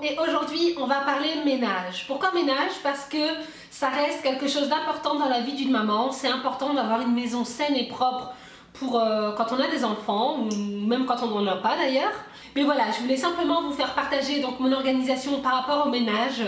et aujourd'hui on va parler ménage. Pourquoi ménage? Parce que ça reste quelque chose d'important dans la vie d'une maman. C'est important d'avoir une maison saine et propre pour quand on a des enfants ou même quand on n'en a pas d'ailleurs. Mais voilà, je voulais simplement vous faire partager donc mon organisation par rapport au ménage.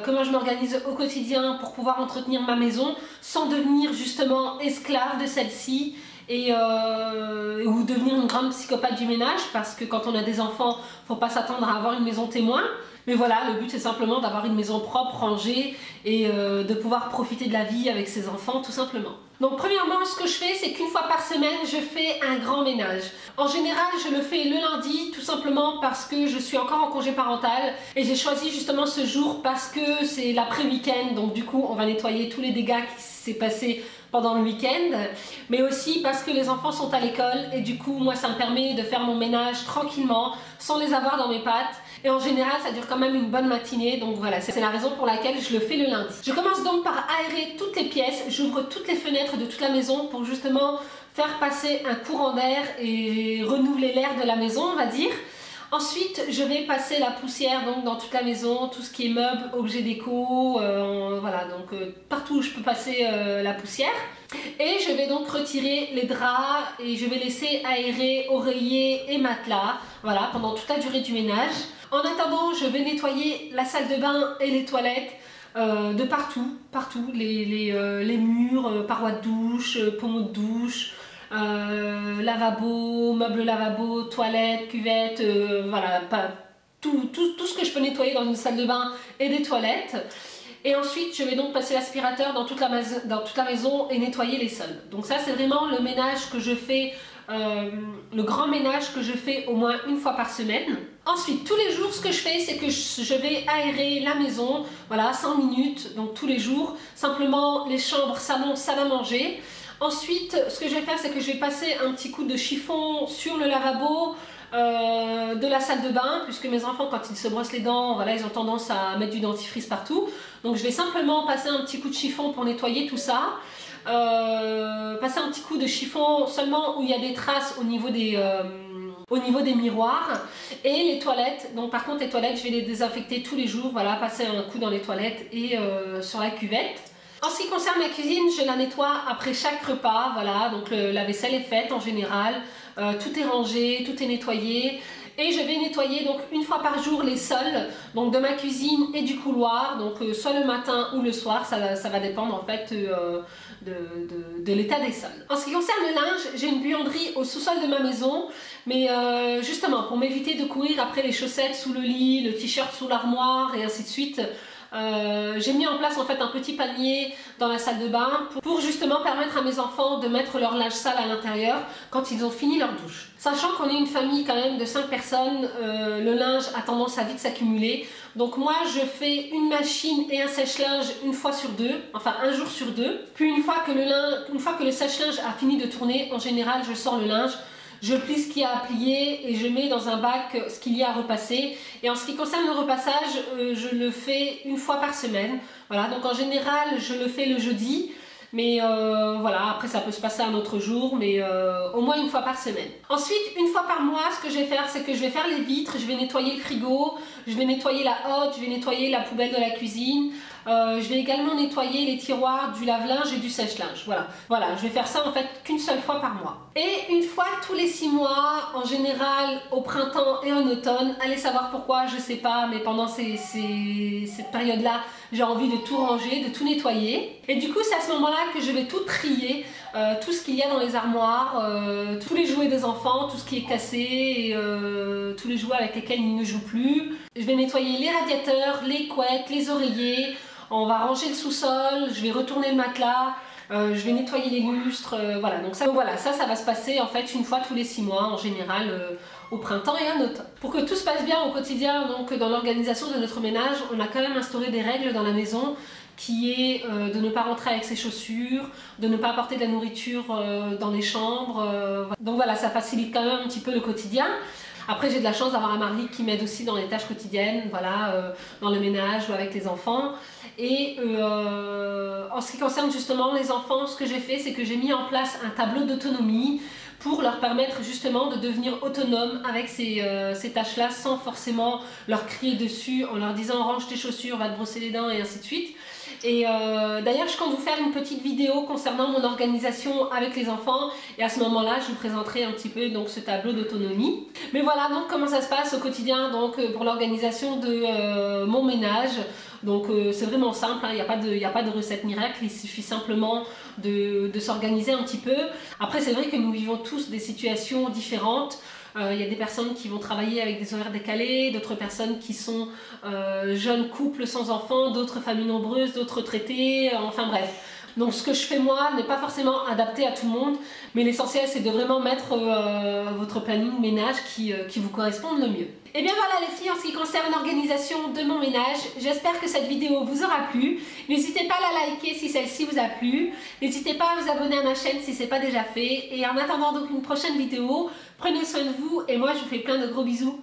Comment je m'organise au quotidien pour pouvoir entretenir ma maison sans devenir justement esclave de celle-ci ou devenir une grande psychopathe du ménage, parce que quand on a des enfants, faut pas s'attendre à avoir une maison témoin. Mais voilà, le but c'est simplement d'avoir une maison propre, rangée et de pouvoir profiter de la vie avec ses enfants tout simplement. Donc premièrement, ce que je fais, c'est qu'une fois par semaine, je fais un grand ménage. En général, je le fais le lundi, tout simplement parce que je suis encore en congé parental et j'ai choisi justement ce jour parce que c'est l'après-week-end, donc du coup on va nettoyer tous les dégâts qui s'est passé pendant le week-end, mais aussi parce que les enfants sont à l'école et du coup moi ça me permet de faire mon ménage tranquillement sans les avoir dans mes pattes. Et en général, ça dure quand même une bonne matinée, donc voilà, c'est la raison pour laquelle je le fais le lundi. Je commence donc par aérer toutes les pièces, j'ouvre toutes les fenêtres de toute la maison pour justement faire passer un courant d'air et renouveler l'air de la maison, on va dire. Ensuite, je vais passer la poussière donc dans toute la maison, tout ce qui est meubles, objets déco, voilà, donc partout où je peux passer la poussière. Et je vais donc retirer les draps et je vais laisser aérer oreiller et matelas, voilà, pendant toute la durée du ménage. En attendant, je vais nettoyer la salle de bain et les toilettes de partout, les murs, parois de douche, pommeaux de douche, lavabo, meubles lavabo, toilettes, cuvettes, voilà, tout ce que je peux nettoyer dans une salle de bain et des toilettes. Et ensuite, je vais donc passer l'aspirateur dans toute la maison et nettoyer les sols. Donc ça, c'est vraiment le ménage que je fais, le grand ménage que je fais au moins une fois par semaine. Ensuite, tous les jours, ce que je fais, c'est que je vais aérer la maison, voilà, 5 minutes, donc tous les jours, simplement les chambres, salon, salle à manger. Ensuite, ce que je vais faire, c'est que je vais passer un petit coup de chiffon sur le lavabo de la salle de bain, puisque mes enfants, quand ils se brossent les dents, voilà, ils ont tendance à mettre du dentifrice partout. Donc je vais simplement passer un petit coup de chiffon pour nettoyer tout ça. Passer un petit coup de chiffon seulement où il y a des traces au niveau des miroirs. Et les toilettes, donc par contre les toilettes, je vais les désinfecter tous les jours, voilà, passer un coup dans les toilettes et sur la cuvette. En ce qui concerne ma cuisine, je la nettoie après chaque repas, voilà, donc la vaisselle est faite en général, tout est rangé, tout est nettoyé. Et je vais nettoyer donc une fois par jour les sols, donc de ma cuisine et du couloir, donc soit le matin ou le soir, ça va dépendre en fait de l'état des sols. En ce qui concerne le linge, j'ai une buanderie au sous-sol de ma maison, mais justement pour m'éviter de courir après les chaussettes sous le lit, le t-shirt sous l'armoire et ainsi de suite, j'ai mis en place en fait un petit panier dans la salle de bain pour justement permettre à mes enfants de mettre leur linge sale à l'intérieur quand ils ont fini leur douche. Sachant qu'on est une famille quand même de 5 personnes, le linge a tendance à vite s'accumuler. Donc moi je fais une machine et un sèche-linge une fois sur deux, enfin un jour sur deux. Puis une fois que le sèche-linge a fini de tourner, en général je sors le linge. Je plie ce qu'il y a à plier et je mets dans un bac ce qu'il y a à repasser. Et en ce qui concerne le repassage, je le fais une fois par semaine. Voilà, donc en général, je le fais le jeudi. Mais voilà, après ça peut se passer un autre jour, mais au moins une fois par semaine. Ensuite, une fois par mois, ce que je vais faire, c'est que je vais faire les vitres, je vais nettoyer le frigo, je vais nettoyer la hotte, je vais nettoyer la poubelle de la cuisine. Je vais également nettoyer les tiroirs du lave-linge et du sèche-linge. Voilà, je vais faire ça en fait qu'une seule fois par mois. Et une fois tous les 6 mois, en général au printemps et en automne, allez savoir pourquoi, je sais pas, mais pendant cette période-là, j'ai envie de tout ranger, de tout nettoyer. Et du coup, c'est à ce moment-là que je vais tout trier, tout ce qu'il y a dans les armoires, tous les jouets des enfants, tout ce qui est cassé, et, tous les jouets avec lesquels ils ne jouent plus. Je vais nettoyer les radiateurs, les couettes, les oreillers. On va ranger le sous-sol, je vais retourner le matelas, je vais nettoyer les lustres, voilà. Donc ça va se passer en fait une fois tous les 6 mois en général au printemps et en automne. Pour que tout se passe bien au quotidien, donc dans l'organisation de notre ménage, on a quand même instauré des règles dans la maison qui est de ne pas rentrer avec ses chaussures, de ne pas apporter de la nourriture dans les chambres. Donc voilà, ça facilite quand même un petit peu le quotidien. Après, j'ai de la chance d'avoir un mari qui m'aide aussi dans les tâches quotidiennes, voilà, dans le ménage ou avec les enfants. Et en En ce qui concerne justement les enfants, ce que j'ai fait, c'est que j'ai mis en place un tableau d'autonomie pour leur permettre justement de devenir autonomes avec ces tâches-là sans forcément leur crier dessus en leur disant range tes chaussures, va te brosser les dents et ainsi de suite. Et d'ailleurs, je compte vous faire une petite vidéo concernant mon organisation avec les enfants et à ce moment-là, je vous présenterai un petit peu donc ce tableau d'autonomie. Mais voilà donc comment ça se passe au quotidien donc pour l'organisation de mon ménage. Donc c'est vraiment simple, hein, il n'y a pas de recette miracle, il suffit simplement de s'organiser un petit peu. Après c'est vrai que nous vivons tous des situations différentes. Il y a des personnes qui vont travailler avec des horaires décalés, d'autres personnes qui sont jeunes couples sans enfants, d'autres familles nombreuses, d'autres retraités, enfin bref. Donc ce que je fais moi n'est pas forcément adapté à tout le monde, mais l'essentiel c'est de vraiment mettre votre planning ménage qui vous corresponde le mieux. Et bien voilà les filles, en ce qui concerne l'organisation de mon ménage, j'espère que cette vidéo vous aura plu. N'hésitez pas à la liker si celle-ci vous a plu. N'hésitez pas à vous abonner à ma chaîne si ce n'est pas déjà fait. Et en attendant donc une prochaine vidéo, prenez soin de vous et moi je vous fais plein de gros bisous.